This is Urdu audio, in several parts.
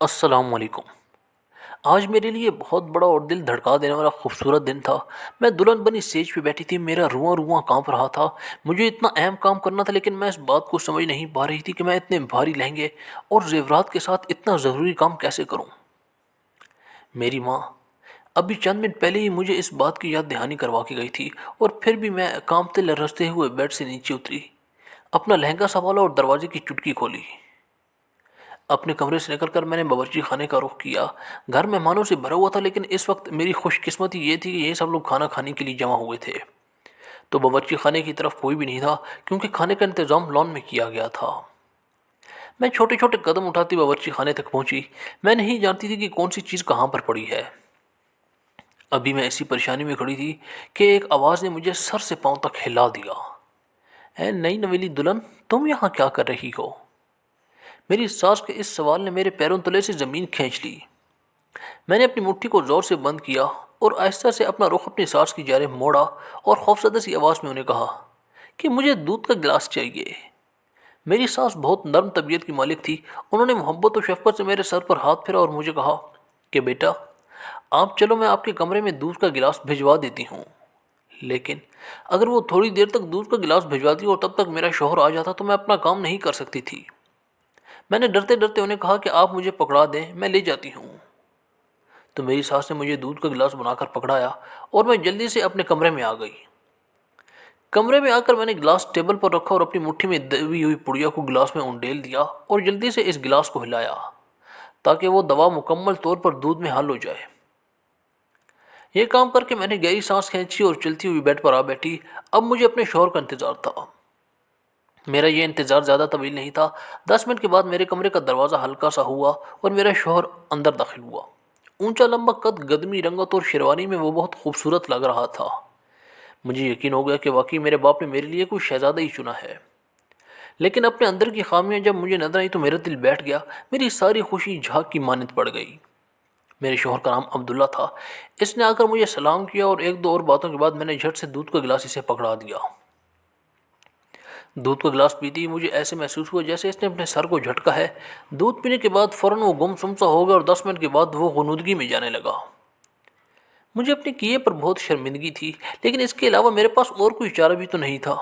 السلام علیکم۔ آج میرے لیے بہت بڑا اور دل دھڑکا دینے والا خوبصورت دن تھا۔ میں دلہن بنی اسٹیج پہ بیٹھی تھی، میرا رواں رواں کانپ رہا تھا۔ مجھے اتنا اہم کام کرنا تھا، لیکن میں اس بات کو سمجھ نہیں پا رہی تھی کہ میں اتنے بھاری لہنگے اور زیورات کے ساتھ اتنا ضروری کام کیسے کروں۔ میری ماں ابھی چند منٹ پہلے ہی مجھے اس بات کی یاد دہانی کروا کے گئی تھی، اور پھر بھی میں کانپتے لرزتے ہوئے بیڈ سے نیچے اتری، اپنا لہنگا سنبھالا اور دروازے کی چٹکی کھولی۔ اپنے کمرے سے نکل کر میں نے باورچی خانے کا رخ کیا۔ گھر مہمانوں سے بھرا ہوا تھا، لیکن اس وقت میری خوش قسمتی یہ تھی کہ یہ سب لوگ کھانا کھانے کے لیے جمع ہوئے تھے، تو باورچی خانے کی طرف کوئی بھی نہیں تھا، کیونکہ کھانے کا انتظام لان میں کیا گیا تھا۔ میں چھوٹے چھوٹے قدم اٹھاتی باورچی خانے تک پہنچی۔ میں نہیں جانتی تھی کہ کون سی چیز کہاں پر پڑی ہے۔ ابھی میں اسی پریشانی میں کھڑی تھی کہ ایک آواز نے مجھے سر سے پاؤں تک ہلا دیا۔ اے نئی نویلی دلہن، تم یہاں کیا کر رہی ہو؟ میری ساس کے اس سوال نے میرے پیروں تلے سے زمین کھینچ لی۔ میں نے اپنی مٹھی کو زور سے بند کیا اور آہستہ سے اپنا رخ اپنی ساس کی جانب موڑا، اور خوفزدہ سی آواز میں انہیں کہا کہ مجھے دودھ کا گلاس چاہیے۔ میری ساس بہت نرم طبیعت کی مالک تھی۔ انہوں نے محبت و شفقت سے میرے سر پر ہاتھ پھیرا اور مجھے کہا کہ بیٹا، آپ چلو، میں آپ کے کمرے میں دودھ کا گلاس بھجوا دیتی ہوں۔ لیکن اگر وہ تھوڑی دیر تک دودھ کا گلاس بھجواتی اور تب تک میرا شوہر آ جاتا تو میں اپنا کام نہیں کر سکتی تھی۔ میں نے ڈرتے ڈرتے انہیں کہا کہ آپ مجھے پکڑا دیں، میں لے جاتی ہوں۔ تو میری ساس نے مجھے دودھ کا گلاس بنا کر پکڑایا، اور میں جلدی سے اپنے کمرے میں آ گئی۔ کمرے میں آ کر میں نے گلاس ٹیبل پر رکھا اور اپنی مٹھی میں دبی ہوئی پڑیا کو گلاس میں انڈیل دیا، اور جلدی سے اس گلاس کو ہلایا تاکہ وہ دوا مکمل طور پر دودھ میں حل ہو جائے۔ یہ کام کر کے میں نے گہری سانس کھینچی اور چلتی ہوئی بیڈ پر آ بیٹھی۔ اب مجھے اپنے شوہر کا انتظار تھا۔ میرا یہ انتظار زیادہ طویل نہیں تھا۔ 10 منٹ کے بعد میرے کمرے کا دروازہ ہلکا سا ہوا اور میرا شوہر اندر داخل ہوا۔ اونچا لمبا قد، گدمی رنگت اور شیروانی میں وہ بہت خوبصورت لگ رہا تھا۔ مجھے یقین ہو گیا کہ واقعی میرے باپ نے میرے لیے کوئی شہزادہ ہی چنا ہے۔ لیکن اپنے اندر کی خامیاں جب مجھے نظر آئی تو میرا دل بیٹھ گیا، میری ساری خوشی جھاگ کی مانند پڑ گئی۔ میرے شوہر کا نام عبداللہ تھا۔ اس نے آ کر مجھے سلام کیا، اور ایک دو اور باتوں کے بعد میں نے جھٹ سے دودھ کا گلاس اسے پکڑا دیا۔ دودھ کا گلاس پیتی ہی مجھے ایسے محسوس ہوا جیسے اس نے اپنے سر کو جھٹکا ہے۔ دودھ پینے کے بعد فوراً وہ گم سم سا ہو گیا، اور 10 منٹ کے بعد وہ غنودگی میں جانے لگا۔ مجھے اپنے کیے پر بہت شرمندگی تھی، لیکن اس کے علاوہ میرے پاس اور کوئی چارہ بھی تو نہیں تھا،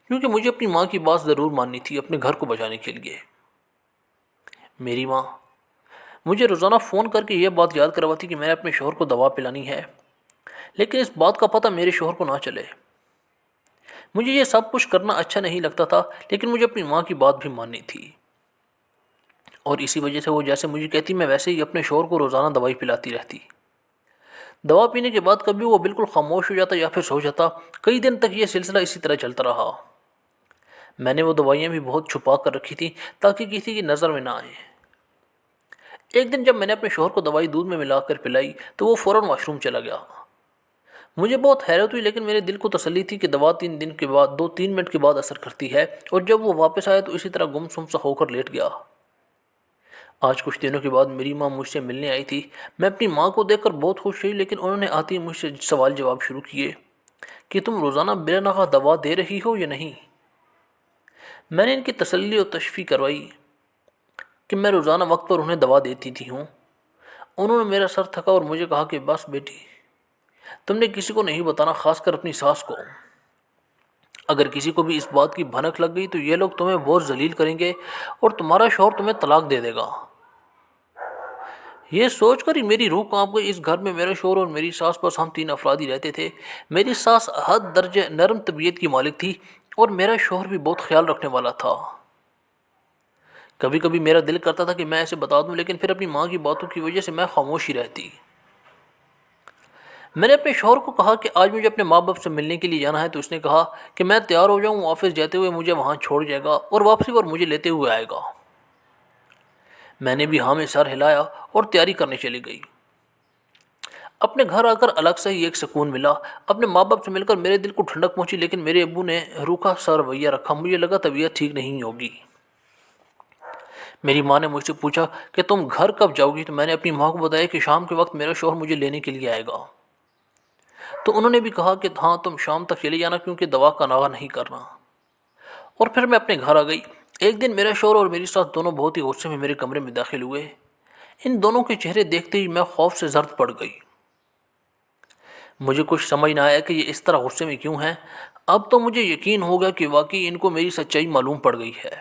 کیونکہ مجھے اپنی ماں کی بات ضرور ماننی تھی اپنے گھر کو بچانے کے لیے۔ میری ماں مجھے روزانہ فون کر کے یہ بات یاد کرواتی کہ میں نے اپنے شوہر کو دوا پلانی ہے، لیکن اس بات کا پتہ میرے شوہر کو نہ چلے۔ مجھے یہ سب کچھ کرنا اچھا نہیں لگتا تھا، لیکن مجھے اپنی ماں کی بات بھی ماننی تھی، اور اسی وجہ سے وہ جیسے مجھے کہتی میں ویسے ہی اپنے شوہر کو روزانہ دوائی پلاتی رہتی۔ دوا پینے کے بعد کبھی وہ بالکل خاموش ہو جاتا یا پھر سو جاتا۔ کئی دن تک یہ سلسلہ اسی طرح چلتا رہا۔ میں نے وہ دوائیاں بھی بہت چھپا کر رکھی تھیں تاکہ کسی کی نظر میں نہ آئیں۔ ایک دن جب میں نے اپنے شوہر کو دوائی دودھ میں ملا کر پلائی تو وہ فوراً واش روم چلا گیا۔ مجھے بہت حیرت ہوئی، لیکن میرے دل کو تسلی تھی کہ دوا 3 دن کے بعد 2-3 منٹ کے بعد اثر کرتی ہے، اور جب وہ واپس آیا تو اسی طرح گم سم سا ہو کر لیٹ گیا۔ آج کچھ دنوں کے بعد میری ماں مجھ سے ملنے آئی تھی۔ میں اپنی ماں کو دیکھ کر بہت خوش ہوئی، لیکن انہوں نے آتے ہی مجھ سے سوال جواب شروع کیے کہ تم روزانہ بلا ناغہ دوا دے رہی ہو یا نہیں۔ میں نے ان کی تسلی اور تشفیع کروائی کہ میں روزانہ وقت پر انہیں دوا دیتی تھی ہوں۔ انہوں نے میرا سر تھکا اور مجھے کہا کہ بس بیٹی، تم نے کسی کو نہیں بتانا، خاص کر اپنی ساس کو۔ اگر کسی کو بھی اس بات کی بھنک لگ گئی تو یہ لوگ تمہیں بہت ذلیل کریں گے، اور تمہارا شوہر تمہیں طلاق دے دے گا۔ یہ سوچ کر ہی میری روح کانپ گئی۔ اس گھر میں میرے شوہر اور میری ساس، بس ہم 3 افراد ہی رہتے تھے۔ میری ساس حد درجے نرم طبیعت کی مالک تھی، اور میرا شوہر بھی بہت خیال رکھنے والا تھا۔ کبھی کبھی میرا دل کرتا تھا کہ میں اسے بتا دوں، لیکن پھر اپنی ماں کی باتوں کی وجہ سے میں خاموش ہی رہتی۔ میں نے اپنے شوہر کو کہا کہ آج مجھے اپنے ماں باپ سے ملنے کے لیے جانا ہے، تو اس نے کہا کہ میں تیار ہو جاؤں۔ آفس جاتے ہوئے مجھے وہاں چھوڑ جائے گا اور واپسی پر مجھے لیتے ہوئے آئے گا۔ میں نے بھی ہاں میں سر ہلایا اور تیاری کرنے چلی گئی۔ اپنے گھر آ کر الگ سے ہی ایک سکون ملا۔ اپنے ماں باپ سے مل کر میرے دل کو ٹھنڈک پہنچی، لیکن میرے ابو نے روکھا سا رویہ رکھا۔ مجھے لگا طبیعت ٹھیک نہیں ہوگی۔ میری ماں نے مجھ سے پوچھا کہ تم گھر کب جاؤ گی، تو میں نے اپنی ماں کو بتایا کہ شام کے وقت میرا شوہر مجھے لینے کے لیے آئے گا۔ تو انہوں نے بھی کہا کہ ہاں تم شام تک چلی جانا، کیونکہ دوا کا ناغہ نہیں کرنا۔ اور پھر میں اپنے گھر آ گئی۔ ایک دن میرا شوہر اور میری ساس دونوں بہت ہی غصے میں میرے کمرے میں داخل ہوئے۔ ان دونوں کے چہرے دیکھتے ہی میں خوف سے زرد پڑ گئی۔ مجھے کچھ سمجھ نہ آیا کہ یہ اس طرح غصے میں کیوں ہیں۔ اب تو مجھے یقین ہو گیا کہ واقعی ان کو میری سچائی معلوم پڑ گئی ہے۔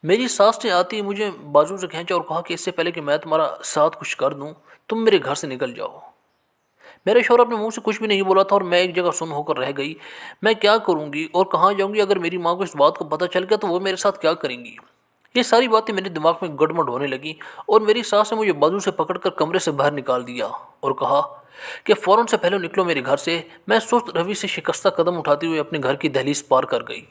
میری ساس نے آتی ہی مجھے بازو سے کھینچا اور کہا کہ اس سے پہلے کہ میں تمہارا ساتھ کچھ کر دوں، تم میرے گھر سے نکل جاؤ۔ میرے شوہر اپنے منہ سے کچھ بھی نہیں بولا تھا اور میں ایک جگہ سن ہو کر رہ گئی۔ میں کیا کروں گی اور کہاں جاؤں گی؟ اگر میری ماں کو اس بات کو پتہ چل گیا تو وہ میرے ساتھ کیا کریں گی؟ یہ ساری باتیں میرے دماغ میں گڑمڑ ہونے لگیں اور میری ساس نے مجھے بازو سے پکڑ کر کمرے سے باہر نکال دیا اور کہا کہ فوراً سے پہلے نکلو میرے گھر سے۔ میں سست روی سے شکستہ قدم اٹھاتے ہوئے اپنے گھر کی دہلیز پار کر گئی۔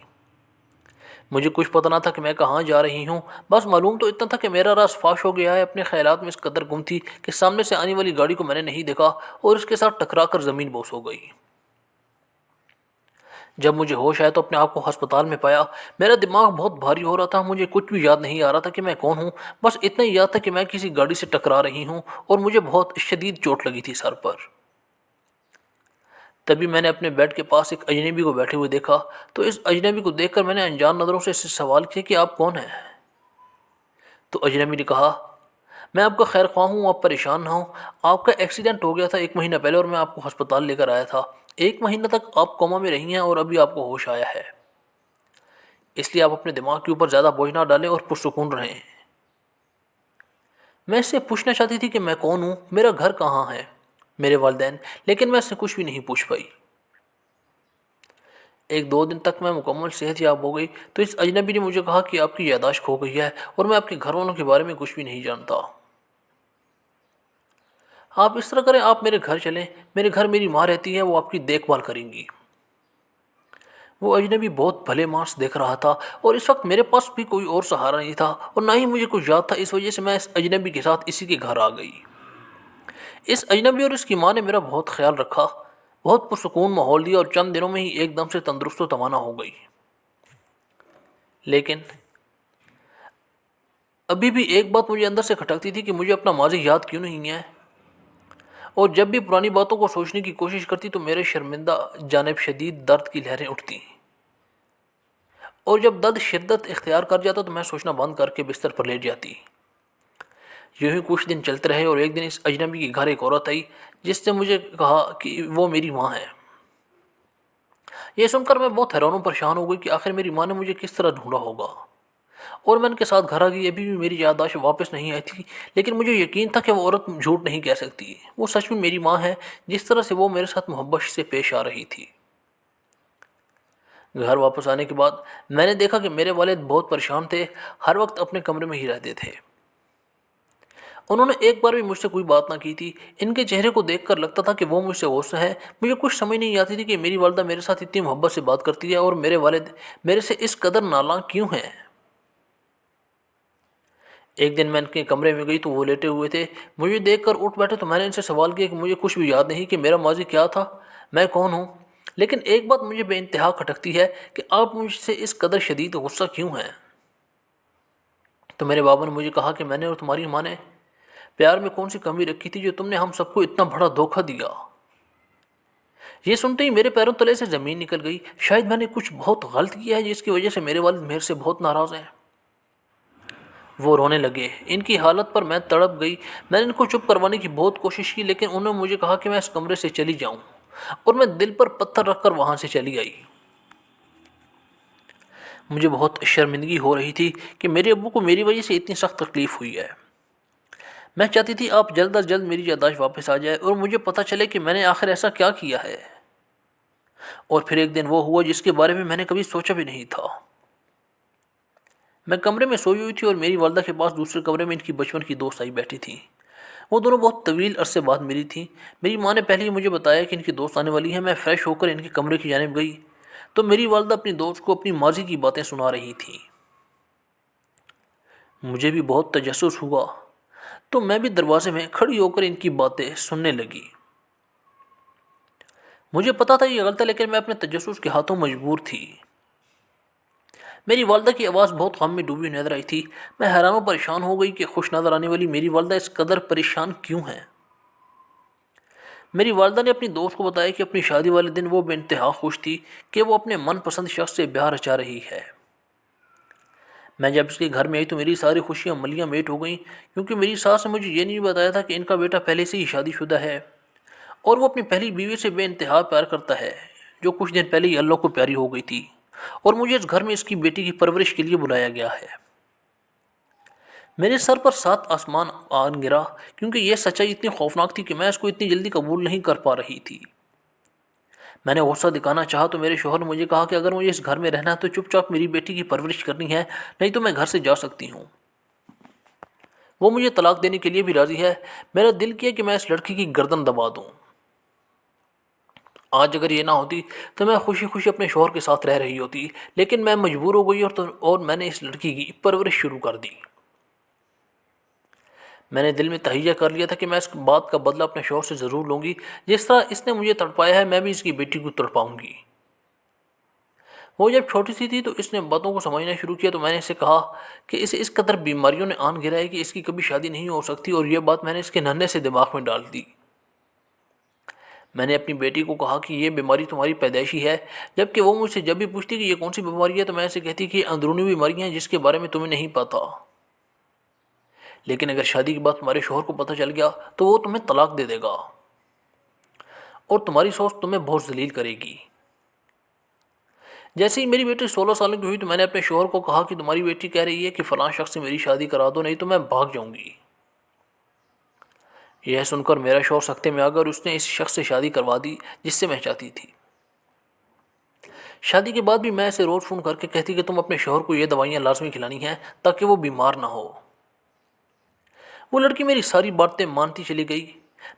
مجھے کچھ پتہ نہ تھا کہ میں کہاں جا رہی ہوں، بس معلوم تو اتنا تھا کہ میرا راز فاش ہو گیا ہے۔ اپنے خیالات میں اس قدر گم تھی کہ سامنے سے آنے والی گاڑی کو میں نے نہیں دیکھا اور اس کے ساتھ ٹکرا کر زمین بوس ہو گئی۔ جب مجھے ہوش آیا تو اپنے آپ کو ہسپتال میں پایا۔ میرا دماغ بہت بھاری ہو رہا تھا، مجھے کچھ بھی یاد نہیں آ رہا تھا کہ میں کون ہوں۔ بس اتنا ہی یاد تھا کہ میں کسی گاڑی سے ٹکرا رہی ہوں اور مجھے بہت شدید چوٹ لگی تھی سر پر۔ تبھی میں نے اپنے بیڈ کے پاس ایک اجنبی کو بیٹھے ہوئے دیکھا، تو اس اجنبی کو دیکھ کر میں نے انجان نظروں سے اس سے سوال کیا کہ آپ کون ہیں؟ تو اجنبی نے کہا میں آپ کا خیر خواہ ہوں، آپ پریشان نہ ہوں۔ آپ کا ایکسیڈنٹ ہو گیا تھا 1 مہینہ پہلے اور میں آپ کو ہسپتال لے کر آیا تھا۔ 1 مہینہ تک آپ کوما میں رہی ہیں اور ابھی آپ کو ہوش آیا ہے، اس لیے آپ اپنے دماغ کے اوپر زیادہ بوجھ نہ ڈالیں اور پرسکون رہیں۔ میں اس سے پوچھنا چاہتی تھی کہ میں کون ہوں، میرا گھر کہاں ہے، میرے والدین، لیکن میں اس سے کچھ بھی نہیں پوچھ پائی۔ 1-2 دن تک میں مکمل صحت یاب ہو گئی تو اس اجنبی نے مجھے کہا کہ آپ کی یادداشت کھو گئی ہے اور میں آپ کے گھر والوں کے بارے میں کچھ بھی نہیں جانتا۔ آپ اس طرح کریں، آپ میرے گھر چلیں، میرے گھر میری ماں رہتی ہے، وہ آپ کی دیکھ بھال کریں گی۔ وہ اجنبی بہت بھلے مانس دیکھ رہا تھا اور اس وقت میرے پاس بھی کوئی اور سہارا نہیں تھا اور نہ ہی مجھے کچھ یاد تھا، اس وجہ سے میں اس اجنبی کے ساتھ اسی کے گھر آ گئی۔ اس اجنبی اور اس کی ماں نے میرا بہت خیال رکھا، بہت پرسکون ماحول دیا اور چند دنوں میں ہی ایک دم سے تندرست و توانا ہو گئی۔ لیکن ابھی بھی ایک بات مجھے اندر سے کھٹکتی تھی کہ مجھے اپنا ماضی یاد کیوں نہیں ہے، اور جب بھی پرانی باتوں کو سوچنے کی کوشش کرتی تو میرے شرمندہ جانب شدید درد کی لہریں اٹھتی، اور جب درد شدت اختیار کر جاتا تو میں سوچنا بند کر کے بستر پر لیٹ جاتی۔ یوں ہی کچھ دن چلتے رہے اور ایک دن اس اجنبی کے گھر ایک عورت آئی جس نے مجھے کہا کہ وہ میری ماں ہے۔ یہ سن کر میں بہت حیران و پریشان ہو گئی کہ آخر میری ماں نے مجھے کس طرح ڈھونڈا ہوگا، اور میں ان کے ساتھ گھر آ گئی۔ ابھی بھی میری یادداشت واپس نہیں آئی تھی، لیکن مجھے یقین تھا کہ وہ عورت جھوٹ نہیں کہہ سکتی، وہ سچ میں میری ماں ہے، جس طرح سے وہ میرے ساتھ محبت سے پیش آ رہی تھی۔ گھر واپس آنے کے بعد میں نے دیکھا کہ میرے والد بہت پریشان تھے، ہر وقت اپنے کمرے میں ہی رہتے تھے۔ انہوں نے ایک بار بھی مجھ سے کوئی بات نہ کی تھی۔ ان کے چہرے کو دیکھ کر لگتا تھا کہ وہ مجھ سے غصہ ہے۔ مجھے کچھ سمجھ نہیں آتی تھی کہ میری والدہ میرے ساتھ اتنی محبت سے بات کرتی ہے اور میرے والد میرے سے اس قدر نالاں کیوں ہیں۔ ایک دن میں ان کے کمرے میں گئی تو وہ لیٹے ہوئے تھے، مجھے دیکھ کر اٹھ بیٹھے تو میں نے ان سے سوال کیا کہ مجھے کچھ بھی یاد نہیں کہ میرا ماضی کیا تھا، میں کون ہوں، لیکن ایک بات مجھے بے انتہا کھٹکتی ہے کہ آپ مجھ سے اس قدر شدید غصہ کیوں ہیں۔ تو میرے بابا نے مجھے کہا کہ میں نے اور تمہاری ماں نے پیار میں کون سی کمی رکھی تھی جو تم نے ہم سب کو اتنا بڑا دھوکہ دیا۔ یہ سنتے ہی میرے پیروں تلے سے زمین نکل گئی۔ شاید میں نے کچھ بہت غلط کیا ہے جس کی وجہ سے میرے والد میرے سے بہت ناراض ہیں۔ وہ رونے لگے، ان کی حالت پر میں تڑپ گئی۔ میں نے ان کو چپ کروانے کی بہت کوشش کی، لیکن انہوں نے مجھے کہا کہ میں اس کمرے سے چلی جاؤں، اور میں دل پر پتھر رکھ کر وہاں سے چلی آئی۔ مجھے بہت شرمندگی ہو رہی تھی کہ میرے ابو کو میری وجہ سے اتنی سخت تکلیف ہوئی ہے۔ میں چاہتی تھی آپ جلد از جلد میری یادداشت واپس آ جائے اور مجھے پتہ چلے کہ میں نے آخر ایسا کیا کیا ہے۔ اور پھر ایک دن وہ ہوا جس کے بارے میں میں نے کبھی سوچا بھی نہیں تھا۔ میں کمرے میں سوئی ہوئی تھی اور میری والدہ کے پاس دوسرے کمرے میں ان کی بچپن کی دوست آئی بیٹھی تھی۔ وہ دونوں بہت طویل عرصے بعد ملی تھیں۔ میری ماں نے پہلے ہی مجھے بتایا کہ ان کی دوست آنے والی ہے۔ میں فریش ہو کر ان کے کمرے کی جانب گئی تو میری والدہ اپنی دوست کو اپنی ماضی کی باتیں سنا رہی تھی۔ مجھے بھی بہت تجسس ہوا تو میں بھی دروازے میں کھڑی ہو کر ان کی باتیں سننے لگی۔ مجھے پتا تھا یہ غلط ہے، لیکن میں اپنے تجسس کے ہاتھوں مجبور تھی۔ میری والدہ کی آواز بہت غم میں ڈوبی نظر آئی تھی۔ میں حیران و پریشان ہو گئی کہ خوش نظر آنے والی میری والدہ اس قدر پریشان کیوں ہیں۔ میری والدہ نے اپنی دوست کو بتایا کہ اپنی شادی والے دن وہ بے انتہا خوش تھی کہ وہ اپنے من پسند شخص سے بیاہ رچا رہی ہے۔ میں جب اس کے گھر میں آئی تو میری ساری خوشیاں ملیاں میٹ ہو گئیں، کیونکہ میری ساس نے مجھے یہ نہیں بتایا تھا کہ ان کا بیٹا پہلے سے ہی شادی شدہ ہے، اور وہ اپنی پہلی بیوی سے بے انتہا پیار کرتا ہے، جو کچھ دن پہلے ہی اللہ کو پیاری ہو گئی تھی، اور مجھے اس گھر میں اس کی بیٹی کی پرورش کے لیے بلایا گیا ہے۔ میرے سر پر سات آسمان آن گرا، کیونکہ یہ سچائی اتنی خوفناک تھی کہ میں اس کو اتنی جلدی قبول نہیں کر پا رہی تھی۔ میں نے غصہ دکھانا چاہا تو میرے شوہر نے مجھے کہا کہ اگر مجھے اس گھر میں رہنا ہے تو چپ چاپ میری بیٹی کی پرورش کرنی ہے، نہیں تو میں گھر سے جا سکتی ہوں۔ وہ مجھے طلاق دینے کے لیے بھی راضی ہے۔ میرا دل کیا کہ میں اس لڑکی کی گردن دبا دوں۔ آج اگر یہ نہ ہوتی تو میں خوشی خوشی اپنے شوہر کے ساتھ رہ رہی ہوتی، لیکن میں مجبور ہو گئی اور میں نے اس لڑکی کی پرورش شروع کر دی۔ میں نے دل میں تہیہ کر لیا تھا کہ میں اس بات کا بدلہ اپنے شوہر سے ضرور لوں گی، جس طرح اس نے مجھے تڑپایا ہے میں بھی اس کی بیٹی کو تڑپاؤں گی۔ وہ جب چھوٹی سی تھی تو اس نے باتوں کو سمجھنا شروع کیا، تو میں نے اسے کہا کہ اسے اس قدر بیماریوں نے آن گرا ہے کہ اس کی کبھی شادی نہیں ہو سکتی، اور یہ بات میں نے اس کے ننھے سے دماغ میں ڈال دی۔ میں نے اپنی بیٹی کو کہا کہ یہ بیماری تمہاری پیدائشی ہے، جبکہ وہ مجھ سے جب بھی پوچھتی کہ یہ کون سی بیماری ہے تو میں اسے کہتی کہ یہ اندرونی بیماریاں ہیں جس کے بارے میں تمہیں نہیں پتا، لیکن اگر شادی کے بعد تمہارے شوہر کو پتہ چل گیا تو وہ تمہیں طلاق دے دے گا، اور تمہاری سوچ تمہیں بہت ذلیل کرے گی۔ جیسے ہی میری بیٹی 16 سال کی ہوئی تو میں نے اپنے شوہر کو کہا کہ تمہاری بیٹی کہہ رہی ہے کہ فلاں شخص سے میری شادی کرا دو، نہیں تو میں بھاگ جاؤں گی۔ یہ سن کر میرا شوہر سکتے میں آ گیا اور اس نے اس شخص سے شادی کروا دی جس سے میں چاہتی تھی۔ شادی کے بعد بھی میں اسے روز فون کر کے کہتی کہ تم اپنے شوہر کو یہ دوائیاں لازمی کھلانی ہیں تاکہ وہ بیمار نہ ہو۔ وہ لڑکی میری ساری باتیں مانتی چلی گئی۔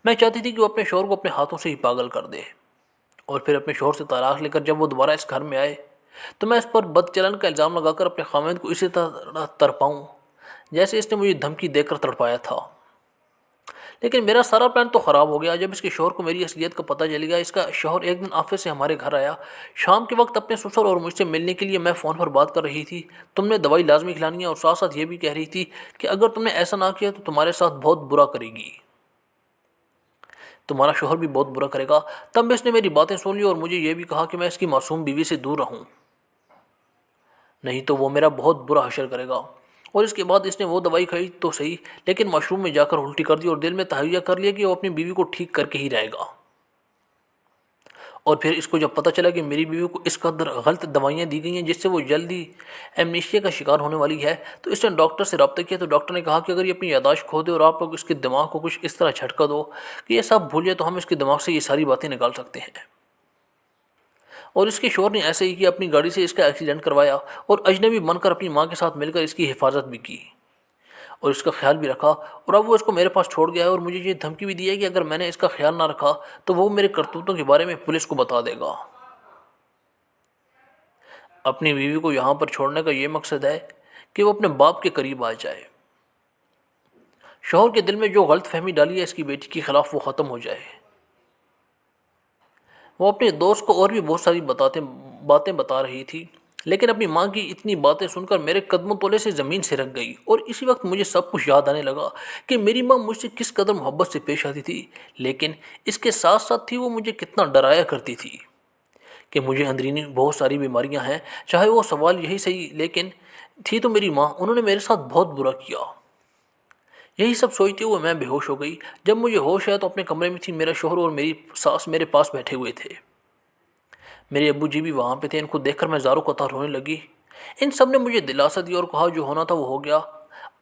میں چاہتی تھی کہ وہ اپنے شوہر کو اپنے ہاتھوں سے ہی پاگل کر دے، اور پھر اپنے شوہر سے طلاق لے کر جب وہ دوبارہ اس گھر میں آئے تو میں اس پر بد چلن کا الزام لگا کر اپنے خاوند کو اسی طرح تڑپاؤں جیسے اس نے مجھے دھمکی دے کر تڑپایا تھا۔ لیکن میرا سارا پلان تو خراب ہو گیا۔ جب اس کے شوہر کو میری اصلیت کا پتہ چل گیا، اس کا شوہر ایک دن آفس سے ہمارے گھر آیا، شام کے وقت اپنے سسر اور مجھ سے ملنے کے لیے میں فون پر بات کر رہی تھی۔ تم نے دوائی لازمی کھلانی ہے، اور ساتھ ساتھ یہ بھی کہہ رہی تھی کہ اگر تم نے ایسا نہ کیا تو تمہارے ساتھ بہت برا کرے گی، تمہارا شوہر بھی بہت برا کرے گا۔ تب اس نے میری باتیں سن لی اور مجھے یہ بھی کہا کہ میں اس کی معصوم بیوی سے دور رہوں، نہیں تو وہ میرا بہت برا حشر کرے گا۔ اور اس کے بعد اس نے وہ دوائی کھائی تو صحیح، لیکن واش روم میں جا کر الٹی کر دی اور دل میں تہیہ کر لیا کہ وہ اپنی بیوی کو ٹھیک کر کے ہی رہے گا۔ اور پھر اس کو جب پتہ چلا کہ میری بیوی کو اس قدر غلط دوائیاں دی گئی ہیں جس سے وہ جلدی ایمنیشیا کا شکار ہونے والی ہے، تو اس نے ڈاکٹر سے رابطہ کیا، تو ڈاکٹر نے کہا کہ اگر یہ اپنی یادداشت کھو دے اور آپ لوگ اس کے دماغ کو کچھ اس طرح جھٹکا دو کہ یہ سب بھول جائے تو ہم اس کے دماغ سے یہ ساری باتیں نکال سکتے ہیں۔ اور اس کے شوہر نے ایسے ہی کیا، اپنی گاڑی سے اس کا ایکسیڈنٹ کروایا اور اجنبی بن کر اپنی ماں کے ساتھ مل کر اس کی حفاظت بھی کی اور اس کا خیال بھی رکھا، اور اب وہ اس کو میرے پاس چھوڑ گیا ہے اور مجھے یہ دھمکی بھی دی ہے کہ اگر میں نے اس کا خیال نہ رکھا تو وہ میرے کرتوتوں کے بارے میں پولیس کو بتا دے گا۔ اپنی بیوی کو یہاں پر چھوڑنے کا یہ مقصد ہے کہ وہ اپنے باپ کے قریب آ جائے، شوہر کے دل میں جو غلط فہمی ڈالی ہے اس کی بیٹی کے خلاف وہ ختم ہو جائے۔ وہ اپنے دوست کو اور بھی بہت ساری باتیں بتا رہی تھی، لیکن اپنی ماں کی اتنی باتیں سن کر میرے قدموں تلے سے زمین سرک گئی، اور اسی وقت مجھے سب کچھ یاد آنے لگا کہ میری ماں مجھ سے کس قدر محبت سے پیش آتی تھی، لیکن اس کے ساتھ ساتھ تھی وہ مجھے کتنا ڈرایا کرتی تھی کہ مجھے اندرونی بہت ساری بیماریاں ہیں۔ چاہے وہ سوال یہی صحیح، لیکن تھی تو میری ماں، انہوں نے میرے ساتھ بہت برا کیا۔ یہی سب سوچتے ہوئے میں بے ہوش ہو گئی۔ جب مجھے ہوش آیا تو اپنے کمرے میں تھی، میرا شوہر اور میری ساس میرے پاس بیٹھے ہوئے تھے، میرے ابو جی بھی وہاں پہ تھے۔ ان کو دیکھ کر میں زاروں قطار رونے لگی۔ ان سب نے مجھے دلاسا دیا اور کہا جو ہونا تھا وہ ہو گیا،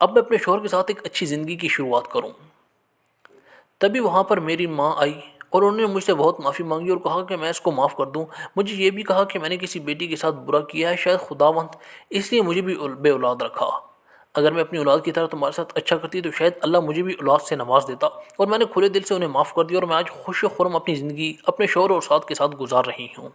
اب میں اپنے شوہر کے ساتھ ایک اچھی زندگی کی شروعات کروں۔ تبھی وہاں پر میری ماں آئی اور انہوں نے مجھ سے بہت معافی مانگی اور کہا کہ میں اس کو معاف کر دوں۔ مجھے یہ بھی کہا کہ میں نے کسی بیٹی کے ساتھ برا کیا ہے، شاید خداوند اس لیے مجھے بھی بے اولاد رکھا۔ اگر میں اپنی اولاد کی طرح تمہارے ساتھ اچھا کرتی تو شاید اللہ مجھے بھی اولاد سے نواز دیتا۔ اور میں نے کھلے دل سے انہیں معاف کر دیا اور میں آج خوش و خرم اپنی زندگی اپنے شوہر اور ساتھ کے ساتھ گزار رہی ہوں۔